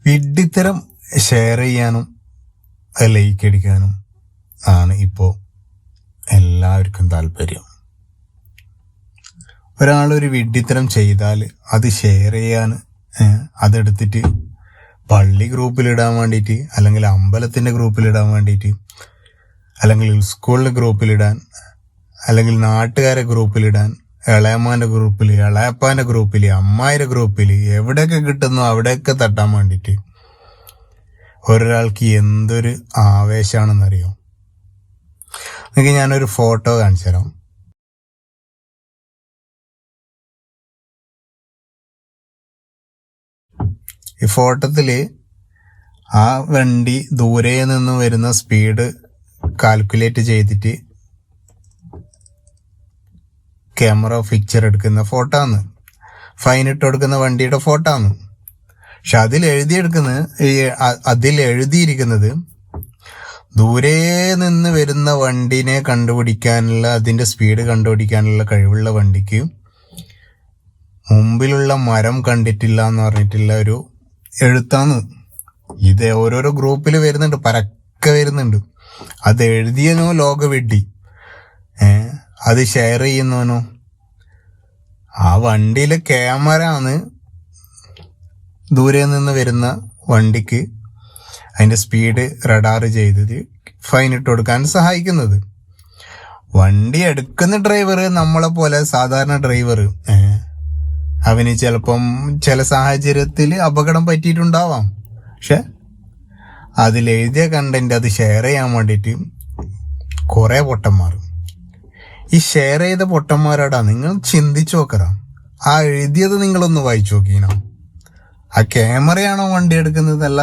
വിഡ്ഢിത്തരം share ചെയ്യാനും like അടിക്കാനും ആണ് ഇപ്പോൾ എല്ലാവർക്കും താല്പര്യം. ഒരാളൊരു വിഡ്ഢിത്തരം ചെയ്താൽ അത് ഷെയർ ചെയ്യാൻ, അതെടുത്തിട്ട് പള്ളി ഗ്രൂപ്പിലിടാൻ വേണ്ടിയിട്ട്, അല്ലെങ്കിൽ അമ്പലത്തിൻ്റെ ഗ്രൂപ്പിലിടാൻ വേണ്ടിയിട്ട്, അല്ലെങ്കിൽ സ്കൂളിൻ്റെ ഗ്രൂപ്പിലിടാൻ, അല്ലെങ്കിൽ നാട്ടുകാരെ ഗ്രൂപ്പിലിടാൻ, ഇളയമ്മാൻ്റെ ഗ്രൂപ്പിൽ, ഇളയപ്പാൻ്റെ ഗ്രൂപ്പിൽ, അമ്മായിയുടെ ഗ്രൂപ്പിൽ, എവിടെയൊക്കെ കിട്ടുന്നു അവിടെയൊക്കെ തട്ടാൻ വേണ്ടിയിട്ട് ഒരാൾക്ക് എന്തൊരു ആവേശമാണെന്നറിയോ? നിങ്ങൾക്ക് ഞാനൊരു ഫോട്ടോ കാണിച്ചു തരാം. ഈ ഫോട്ടോത്തില് ആ വണ്ടി ദൂരെ നിന്ന് വരുന്ന സ്പീഡ് കാൽക്കുലേറ്റ് ചെയ്തിട്ട് ക്യാമറ പിക്ചർ എടുക്കുന്ന ഫോട്ടോ ആണ്. ഫൈൻ ഇട്ട് കൊടുക്കുന്ന വണ്ടിയുടെ ഫോട്ടോ ആണ്. പക്ഷെ അതിൽ എഴുതിയിരിക്കുന്നത് ദൂരെ നിന്ന് വരുന്ന വണ്ടിനെ കണ്ടുപിടിക്കാനുള്ള, അതിന്റെ സ്പീഡ് കണ്ടുപിടിക്കാനുള്ള കഴിവുള്ള വണ്ടിക്ക് മുമ്പിലുള്ള മരം കണ്ടിട്ടില്ല എന്ന് പറഞ്ഞിട്ടുള്ള ഒരു എഴുത്താന്ന്. ഇത് ഓരോരോ ഗ്രൂപ്പിൽ വരുന്നുണ്ട്, പരക്കെ വരുന്നുണ്ട്. അത് എഴുതിയനോ ലോക വെട്ടി, അത് ഷെയർ ചെയ്യുന്നവനോ ആ വണ്ടിയിലെ ക്യാമറ ആണ് ദൂരെ നിന്ന് വരുന്ന വണ്ടിക്ക് അതിന്റെ സ്പീഡ് റഡാർ ചെയ്തത് ഫൈൻ ഇട്ട് കൊടുക്കാൻ സഹായിക്കുന്നത്. വണ്ടി എടുക്കുന്ന ഡ്രൈവർ നമ്മളെ പോലെ സാധാരണ ഡ്രൈവർ, അവന് ചിലപ്പം ചില സാഹചര്യത്തിൽ അപകടം പറ്റിയിട്ടുണ്ടാവാം. പക്ഷെ അതിലെഴുതിയ കണ്ടന്റ് അത് ഷെയർ ചെയ്യാൻ വേണ്ടിയിട്ട് കുറെ പൊട്ടന്മാർ. ഈ ഷെയർ ചെയ്ത പൊട്ടന്മാരോടാ നിങ്ങൾ ചിന്തിച്ചു നോക്കറ. ആ എഴുതിയത് നിങ്ങളൊന്ന് വായിച്ചു നോക്കീനോ? ആ ക്യാമറയാണോ വണ്ടി എടുക്കുന്നത്, അല്ല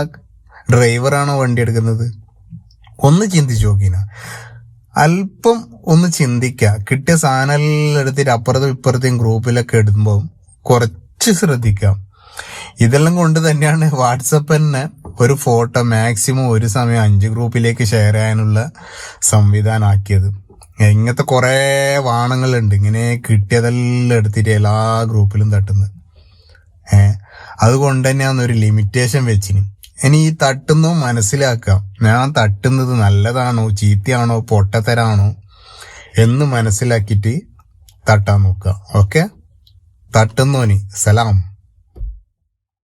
ഡ്രൈവറാണോ വണ്ടി എടുക്കുന്നത്? ഒന്ന് ചിന്തിച്ചു നോക്കീനോ? അല്പം ഒന്ന് ചിന്തിക്കുക. കിട്ടിയ സാധനം എടുത്തിട്ട് അപ്പുറത്തും ഇപ്പുറത്തെയും ഗ്രൂപ്പിലൊക്കെ ഇടുമ്പോൾ കുറച്ച് ശ്രദ്ധിക്കാം. ഇതെല്ലാം കൊണ്ട് തന്നെയാണ് വാട്സപ്പ് തന്നെ ഒരു ഫോട്ടോ മാക്സിമം ഒരു സമയം 5 ഗ്രൂപ്പിലേക്ക് ഷെയർ ചെയ്യാനുള്ള സംവിധാനം ആക്കിയത്. ഇങ്ങനത്തെ കുറെ വാണങ്ങളുണ്ട്, ഇങ്ങനെ കിട്ടിയതെല്ലാം എടുത്തിട്ട് എല്ലാ ഗ്രൂപ്പിലും തട്ടുന്നത്. അതുകൊണ്ട് തന്നെയാണ് ഒരു ലിമിറ്റേഷൻ വെച്ചിന്. ഇനി ഈ തട്ടുന്നു മനസ്സിലാക്കാം, ഞാൻ തട്ടുന്നത് നല്ലതാണോ ചീത്തയാണോ പൊട്ടത്തരാണോ എന്ന് മനസ്സിലാക്കിയിട്ട് തട്ടാൻ നോക്കുക. ഓക്കെ, തട്ടുന്നോനി സലാം.